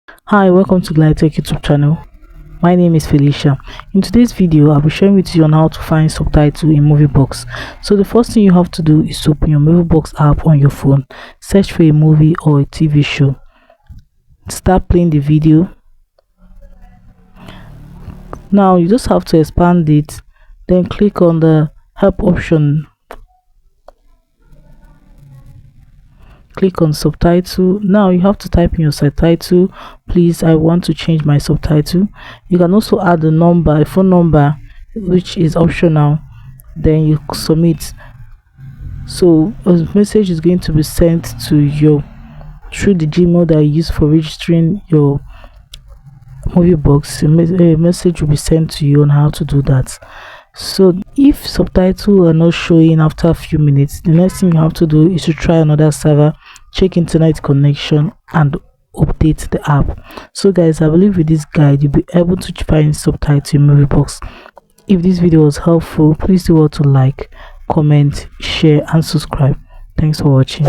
Hi, welcome to Tech YouTube channel. My name is Felicia. In today's video, I'll be sharing with you on how to find subtitle in MovieBox. So the first thing you have to do is to open your MovieBox app on your phone, search for a movie or a TV show, start playing the video. Now you just have to expand it, then click on the help option. Click on subtitle. Now you have to type in your subtitle. Please, I want to change my subtitle. You can also add a phone number, which is optional. Then you submit. So a message is going to be sent to you through the Gmail that you use for registering your MovieBox. A message will be sent to you on how to do that. So if subtitles are not showing after a few minutes, the next thing you have to do is to try another server, check internet connection, and update the app. So guys, I believe with this guide you'll be able to find subtitles in MovieBox. If this video was helpful, please do well to like, comment, share, and subscribe. Thanks for watching.